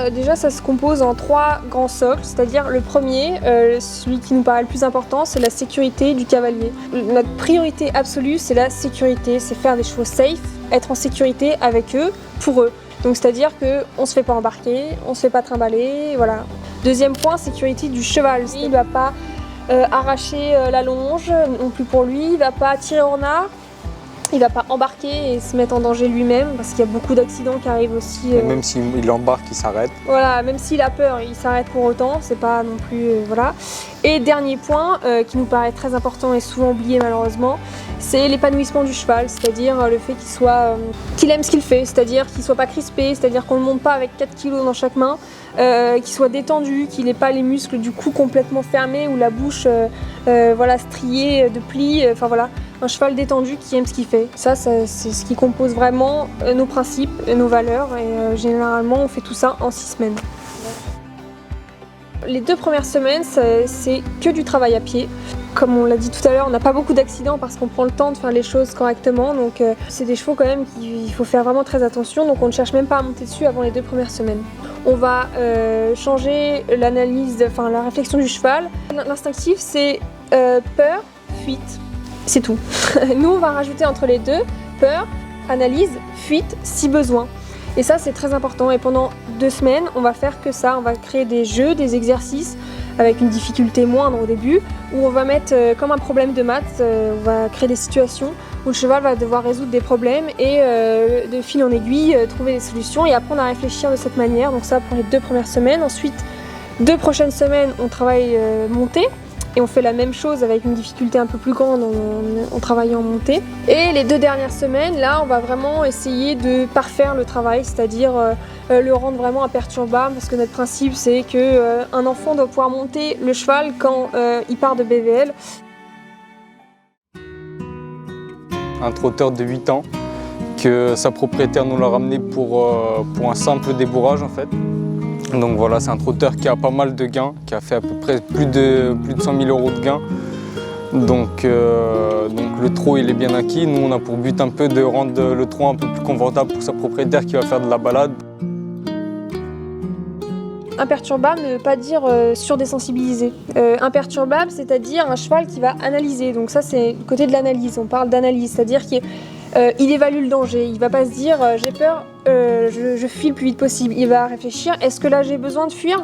déjà ça se compose en 3 grands socles, c'est-à-dire le premier, celui qui nous paraît le plus important, c'est la sécurité du cavalier. Notre priorité absolue, c'est la sécurité, c'est faire des chevaux safe, être en sécurité avec eux, pour eux. Donc c'est-à-dire qu'on ne se fait pas embarquer, on ne se fait pas trimballer, voilà. Deuxième point, sécurité du cheval. Il ne va pas arracher la longe non plus pour lui, il ne va pas tirer au renard. Il ne va pas embarquer et se mettre en danger lui-même parce qu'il y a beaucoup d'accidents qui arrivent aussi. Même s'il embarque, il s'arrête. Voilà, même s'il a peur, il s'arrête pour autant, c'est pas non plus. Voilà. Et dernier point qui nous paraît très important et souvent oublié malheureusement, c'est l'épanouissement du cheval, c'est-à-dire le fait qu'il aime ce qu'il fait, c'est-à-dire qu'il ne soit pas crispé, c'est-à-dire qu'on ne le monte pas avec 4 kilos dans chaque main, qu'il soit détendu, qu'il n'ait pas les muscles du cou complètement fermés ou la bouche voilà, striée de plis, enfin voilà. Un cheval détendu qui aime ce qu'il fait. Ça c'est ce qui compose vraiment nos principes, nos valeurs et généralement on fait tout ça en 6 semaines. Les 2 premières semaines, c'est que du travail à pied. Comme on l'a dit tout à l'heure, on n'a pas beaucoup d'accidents parce qu'on prend le temps de faire les choses correctement. Donc c'est des chevaux quand même qu'il faut faire vraiment très attention. Donc on ne cherche même pas à monter dessus avant les 2 premières semaines. On va changer l'analyse, enfin la réflexion du cheval. L'instinctif c'est peur, fuite. C'est tout. Nous, on va rajouter entre les deux peur, analyse, fuite, si besoin. Et ça, c'est très important. Et pendant 2 semaines, on va faire que ça. On va créer des jeux, des exercices avec une difficulté moindre au début, où on va mettre comme un problème de maths, on va créer des situations où le cheval va devoir résoudre des problèmes et de fil en aiguille, trouver des solutions et apprendre à réfléchir de cette manière. Donc ça pour les 2 premières semaines. Ensuite, 2 prochaines semaines, on travaille montée. Et on fait la même chose avec une difficulté un peu plus grande en travaillant en montée. Et les 2 dernières semaines, là, on va vraiment essayer de parfaire le travail, c'est-à-dire le rendre vraiment imperturbable, parce que notre principe, c'est qu'un enfant doit pouvoir monter le cheval quand il part de BVL. Un trotteur de 8 ans que sa propriétaire nous l'a ramené pour un simple débourrage en fait. Donc voilà, c'est un trotteur qui a pas mal de gains, qui a fait à peu près plus de 100 000 € de gains. Donc le trot il est bien acquis. Nous on a pour but un peu de rendre le trot un peu plus confortable pour sa propriétaire qui va faire de la balade. Imperturbable ne veut pas dire surdésensibilisé. Imperturbable, c'est-à-dire un cheval qui va analyser. Donc ça c'est le côté de l'analyse, on parle d'analyse, c'est-à-dire qu'il évalue le danger. Il ne va pas se dire j'ai peur, je fuis le plus vite possible. Il va réfléchir, est-ce que là j'ai besoin de fuir ?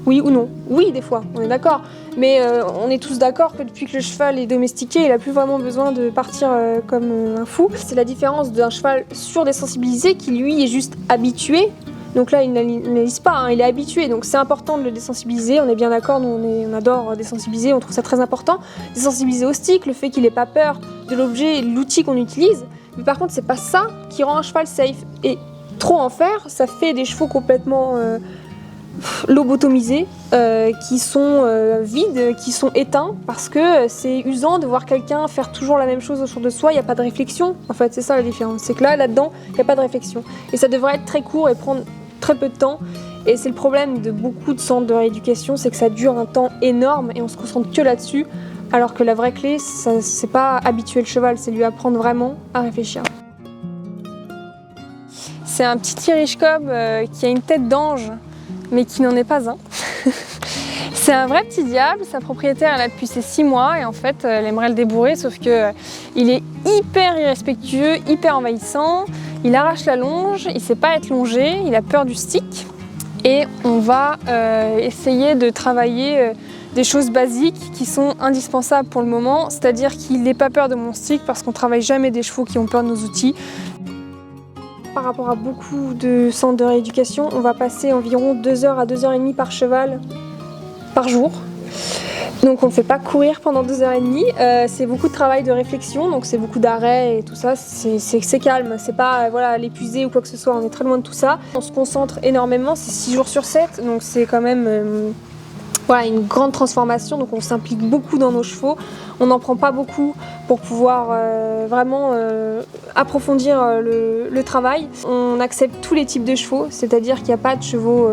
Oui ou non ? Oui, des fois, on est d'accord. Mais on est tous d'accord que depuis que le cheval est domestiqué, il n'a plus vraiment besoin de partir comme un fou. C'est la différence d'un cheval surdésensibilisé qui lui est juste habitué. Donc là, il n'analyse pas, il est habitué. Donc c'est important de le désensibiliser, on est bien d'accord, nous on adore désensibiliser, on trouve ça très important. Désensibiliser au stick, le fait qu'il n'ait pas peur de l'objet et de l'outil qu'on utilise. Mais par contre, c'est pas ça qui rend un cheval safe. Et trop en faire, ça fait des chevaux complètement lobotomisés, qui sont vides, qui sont éteints, parce que c'est usant de voir quelqu'un faire toujours la même chose autour de soi, il n'y a pas de réflexion. En fait, c'est ça la différence, c'est que là-dedans, il n'y a pas de réflexion. Et ça devrait être très court et prendre très peu de temps. Et c'est le problème de beaucoup de centres de rééducation, c'est que ça dure un temps énorme et on se concentre que là-dessus. Alors que la vraie clé, c'est pas habituer le cheval, c'est lui apprendre vraiment à réfléchir. C'est un petit Irish Cob qui a une tête d'ange, mais qui n'en est pas un. C'est un vrai petit diable, sa propriétaire elle a depuis ses 6 mois et en fait elle aimerait le débourrer, sauf que il est hyper irrespectueux, hyper envahissant, il arrache la longe, il sait pas être longé, il a peur du stick et on va essayer de travailler des choses basiques qui sont indispensables pour le moment, c'est-à-dire qu'il n'ait pas peur de mon stick parce qu'on travaille jamais des chevaux qui ont peur de nos outils. Par rapport à beaucoup de centres de rééducation, on va passer environ 2 heures à 2 heures et demie par cheval par jour. Donc on ne fait pas courir pendant 2 heures et demie, c'est beaucoup de travail de réflexion, donc c'est beaucoup d'arrêts et tout ça, c'est calme, c'est pas voilà, l'épuiser ou quoi que ce soit, on est très loin de tout ça. On se concentre énormément, c'est 6 jours sur 7, donc c'est quand même voilà, une grande transformation, donc on s'implique beaucoup dans nos chevaux. On n'en prend pas beaucoup pour pouvoir vraiment approfondir le travail. On accepte tous les types de chevaux, c'est-à-dire qu'il n'y a pas de chevaux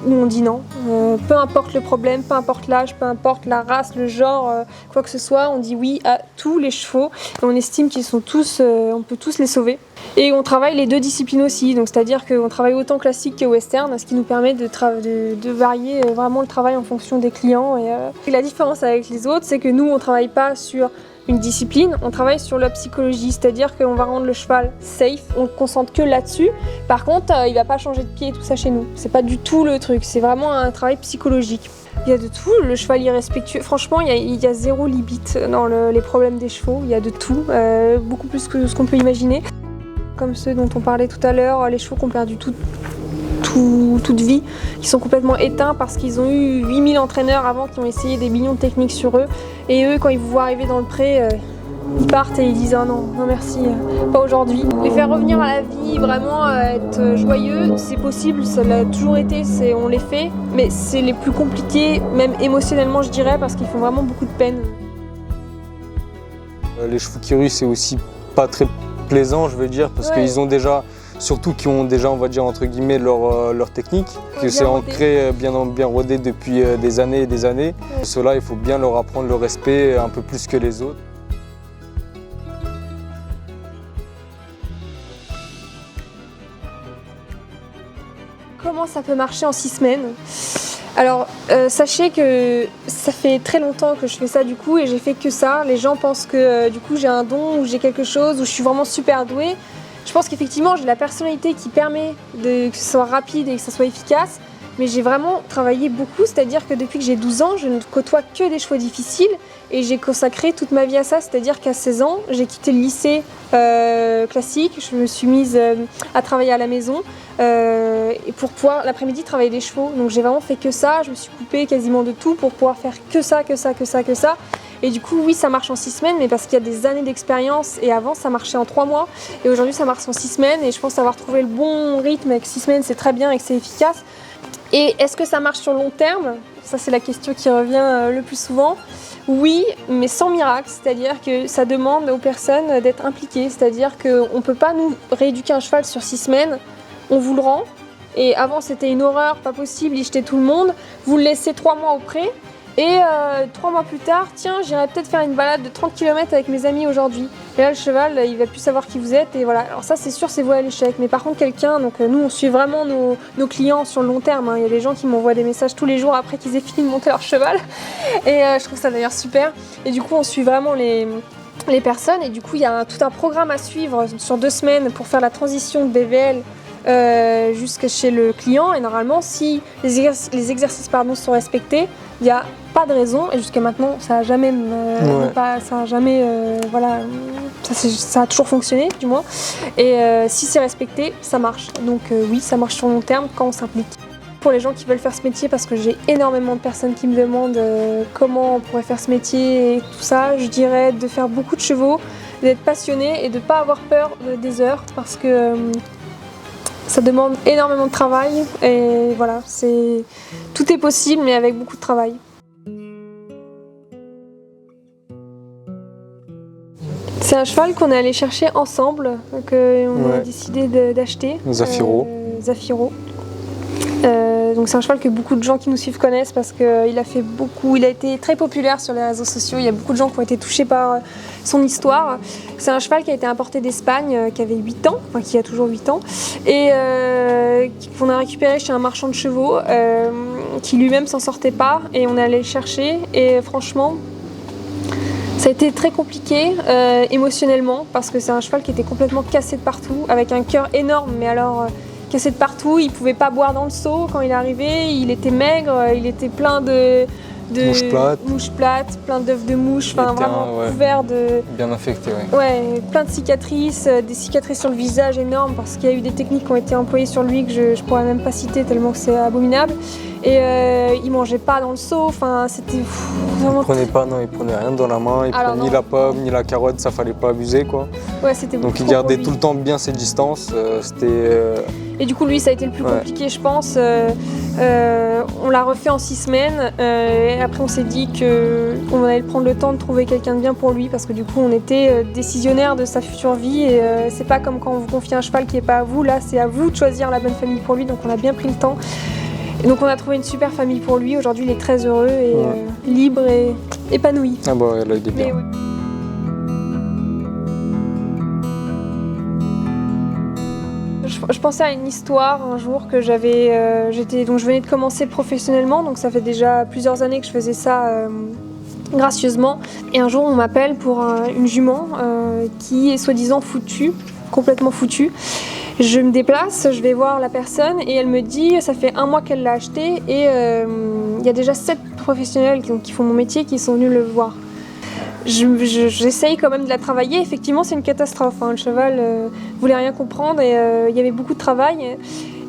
où on dit non. Peu importe le problème, peu importe l'âge, peu importe la race, le genre, quoi que ce soit, on dit oui à tous les chevaux. Et on estime qu'ils sont tous, on peut tous les sauver. Et on travaille les deux disciplines aussi, donc c'est-à-dire qu'on travaille autant classique que western, ce qui nous permet de varier vraiment le travail en fonction des clients. Et la différence avec les autres, c'est que nous, on ne travaille pas sur une discipline, on travaille sur la psychologie, c'est-à-dire qu'on va rendre le cheval safe, on ne concentre que là-dessus. Par contre, il ne va pas changer de pied et tout ça chez nous. C'est pas du tout le truc, c'est vraiment un travail psychologique. Il y a de tout, le cheval irrespectueux. Franchement, il y a zéro limite dans les problèmes des chevaux, il y a de tout, beaucoup plus que ce qu'on peut imaginer. Comme ceux dont on parlait tout à l'heure, les chevaux qui ont perdu toute vie, qui sont complètement éteints parce qu'ils ont eu 8000 entraîneurs avant qui ont essayé des millions de techniques sur eux. Et eux, quand ils vous voient arriver dans le pré, ils partent et ils disent « Ah non, non merci, pas aujourd'hui ». Les faire revenir à la vie, vraiment être joyeux, c'est possible, ça l'a toujours été, on les fait. Mais c'est les plus compliqués, même émotionnellement je dirais, parce qu'ils font vraiment beaucoup de peine. Les chevaux qui ruent, c'est aussi pas très plaisant, je veux dire, parce qu'ils ont déjà, surtout qui ont déjà, on va dire entre guillemets, leur technique, que c'est ancré, bien rodé depuis des années et des années. Cela, il faut bien leur apprendre le respect un peu plus que les autres. Comment ça peut marcher en 6 semaines ? Alors, sachez que ça fait très longtemps que je fais ça du coup et j'ai fait que ça. Les gens pensent que du coup j'ai un don ou j'ai quelque chose ou je suis vraiment super douée. Je pense qu'effectivement j'ai la personnalité qui permet que ce soit rapide et que ça soit efficace. Mais j'ai vraiment travaillé beaucoup, c'est-à-dire que depuis que j'ai 12 ans, je ne côtoie que des chevaux difficiles et j'ai consacré toute ma vie à ça, c'est-à-dire qu'à 16 ans, j'ai quitté le lycée classique, je me suis mise à travailler à la maison et pour pouvoir l'après-midi travailler les chevaux. Donc j'ai vraiment fait que ça, je me suis coupée quasiment de tout pour pouvoir faire que ça. Et du coup, oui, ça marche en 6 semaines, mais parce qu'il y a des années d'expérience et avant, ça marchait en 3 mois et aujourd'hui, ça marche en 6 semaines et je pense avoir trouvé le bon rythme avec 6 semaines, c'est très bien et que c'est efficace. Et est-ce que ça marche sur le long terme ? Ça, c'est la question qui revient le plus souvent. Oui, mais sans miracle, c'est-à-dire que ça demande aux personnes d'être impliquées, c'est-à-dire qu'on ne peut pas nous rééduquer un cheval sur 6 semaines, on vous le rend, et avant c'était une horreur, pas possible, il jetait tout le monde, vous le laissez 3 mois au pré, et 3 mois plus tard, tiens, j'irai peut-être faire une balade de 30 km avec mes amis aujourd'hui. Et là, le cheval, il va plus savoir qui vous êtes, et voilà. Alors ça, c'est sûr, c'est voué à l'échec. Mais par contre, quelqu'un, donc nous, on suit vraiment nos clients sur le long terme. Hein. Il y a des gens qui m'envoient des messages tous les jours après qu'ils aient fini de monter leur cheval. Et je trouve ça d'ailleurs super. Et du coup, on suit vraiment les personnes. Et du coup, il y a tout un programme à suivre sur 2 semaines pour faire la transition de BVL jusqu'à chez le client. Et normalement, si les exercices sont respectés, il n'y a pas de raison, et jusqu'à maintenant ça a jamais, ça a toujours fonctionné du moins. Et si c'est respecté, ça marche. Donc oui, ça marche sur le long terme quand on s'implique. Pour les gens qui veulent faire ce métier, parce que j'ai énormément de personnes qui me demandent comment on pourrait faire ce métier et tout ça, je dirais de faire beaucoup de chevaux, d'être passionné et de ne pas avoir peur des heures, parce que ça demande énormément de travail et voilà, tout est possible mais avec beaucoup de travail. C'est un cheval qu'on est allé chercher ensemble, qu'on a décidé d'acheter. Zafiro. Donc c'est un cheval que beaucoup de gens qui nous suivent connaissent parce qu'il a été très populaire sur les réseaux sociaux. Il y a beaucoup de gens qui ont été touchés par son histoire. C'est un cheval qui a été importé d'Espagne, qui avait 8 ans, enfin qui a toujours 8 ans, et qu'on a récupéré chez un marchand de chevaux qui lui-même s'en sortait pas, et on est allé le chercher. Et franchement, ça a été très compliqué émotionnellement parce que c'est un cheval qui était complètement cassé de partout, avec un cœur énorme, mais alors cassé de partout, il pouvait pas boire dans le seau quand il est arrivé, il était maigre, il était plein de mouches plates, plein d'œufs de mouches, enfin vraiment couvert de... Bien infecté, ouais, plein de cicatrices, des cicatrices sur le visage énormes parce qu'il y a eu des techniques qui ont été employées sur lui que je pourrais même pas citer tellement que c'est abominable. Et il mangeait pas dans le seau, enfin c'était vraiment... Il prenait rien dans la main, il prenait ni la pomme ni la carotte, ça fallait pas abuser quoi. Ouais, c'était beaucoup. Donc il gardait tout le temps bien ses distances, Et du coup lui ça a été le plus compliqué je pense. On l'a refait en 6 semaines et après on s'est dit qu'on allait prendre le temps de trouver quelqu'un de bien pour lui parce que du coup on était décisionnaire de sa future vie et c'est pas comme quand on vous confie un cheval qui est pas à vous, là c'est à vous de choisir la bonne famille pour lui, donc on a bien pris le temps. Et donc on a trouvé une super famille pour lui, aujourd'hui il est très heureux et libre et épanoui. Ah bah là il est bien. je pensais à une histoire un jour que j'avais, donc je venais de commencer professionnellement, donc ça fait déjà plusieurs années que je faisais ça gracieusement. Et un jour on m'appelle pour une jument qui est soi-disant foutue, complètement foutue. Je me déplace, je vais voir la personne et elle me dit ça fait 1 mois qu'elle l'a acheté et il y a déjà 7 professionnels qui font mon métier qui sont venus le voir. J'essaye quand même de la travailler. Effectivement, c'est une catastrophe. Hein. Le cheval voulait rien comprendre et il y avait beaucoup de travail.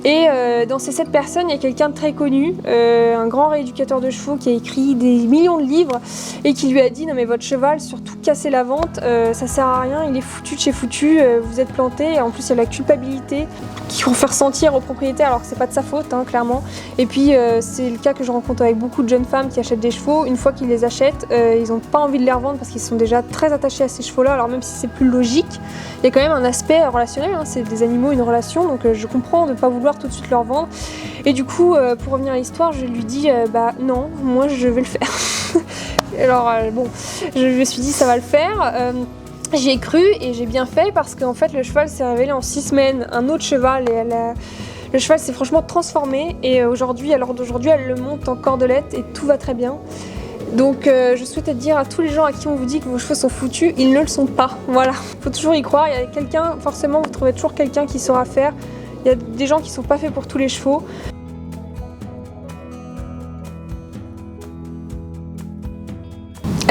Et dans ces 7 personnes, il y a quelqu'un de très connu, un grand rééducateur de chevaux qui a écrit des millions de livres et qui lui a dit non mais votre cheval, surtout cassez la vente, ça sert à rien, il est foutu de chez foutu, vous êtes planté. Et en plus, il y a la culpabilité qu'il faut faire sentir au propriétaire alors que c'est pas de sa faute, hein, clairement. Et puis c'est le cas que je rencontre avec beaucoup de jeunes femmes qui achètent des chevaux. Une fois qu'ils les achètent, ils n'ont pas envie de les revendre parce qu'ils sont déjà très attachés à ces chevaux-là. Alors même si c'est plus logique, il y a quand même un aspect relationnel, hein, c'est des animaux, une relation, donc je comprends de ne pas vouloir tout de suite leur vendre. Et du coup, pour revenir à l'histoire, je lui dis bah non, moi je vais le faire. Alors bon, je me suis dit ça va le faire. J'y ai cru et j'ai bien fait parce qu'en fait le cheval s'est révélé en 6 semaines un autre cheval et le cheval s'est franchement transformé et aujourd'hui, à l'heure d'aujourd'hui, elle le monte en cordelette et tout va très bien. Donc je souhaitais dire à tous les gens à qui on vous dit que vos chevaux sont foutus, ils ne le sont pas. Voilà, il faut toujours y croire, il y a quelqu'un, forcément vous trouvez toujours quelqu'un qui saura faire. Il y a des gens qui ne sont pas faits pour tous les chevaux.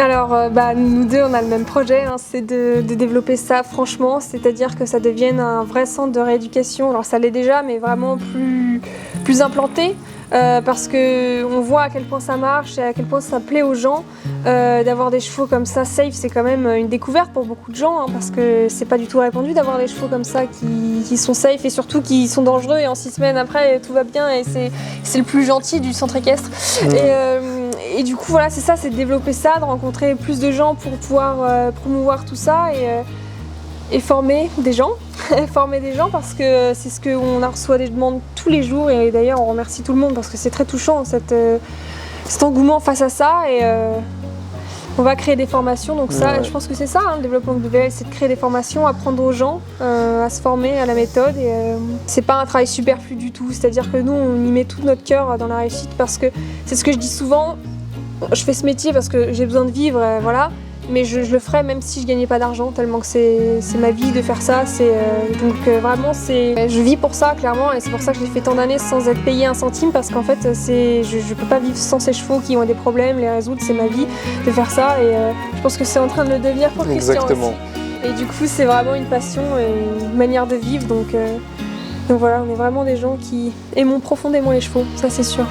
Alors nous deux on a le même projet, hein, c'est de développer ça franchement, c'est-à-dire que ça devienne un vrai centre de rééducation. Alors ça l'est déjà mais vraiment plus implanté. Parce qu'on voit à quel point ça marche et à quel point ça plaît aux gens. D'avoir des chevaux comme ça safe, c'est quand même une découverte pour beaucoup de gens, hein, parce que c'est pas du tout répandu d'avoir des chevaux comme ça qui sont safe et surtout qui sont dangereux et en 6 semaines après tout va bien et c'est le plus gentil du centre équestre. Et du coup voilà, c'est ça, c'est de développer ça, de rencontrer plus de gens pour pouvoir promouvoir tout ça et former des gens. Former des gens parce que c'est ce qu'on reçoit des demandes tous les jours et d'ailleurs on remercie tout le monde parce que c'est très touchant cet engouement face à ça et on va créer des formations donc ça je pense que c'est ça hein, le développement de BBL, c'est de créer des formations, apprendre aux gens à se former à la méthode et c'est pas un travail superflu du tout, c'est-à-dire que nous on y met tout notre cœur dans la réussite parce que c'est ce que je dis souvent, je fais ce métier parce que j'ai besoin de vivre, voilà. Mais je le ferais même si je gagnais pas d'argent, tellement que c'est ma vie de faire ça. Donc vraiment, je vis pour ça clairement et c'est pour ça que j'ai fait tant d'années sans être payée un centime parce qu'en fait, je peux pas vivre sans ces chevaux qui ont des problèmes, les résoudre, c'est ma vie de faire ça et je pense que c'est en train de le devenir pour Christian Exactement. aussi. Et du coup, c'est vraiment une passion et une manière de vivre. Donc voilà, on est vraiment des gens qui aiment profondément les chevaux, ça c'est sûr.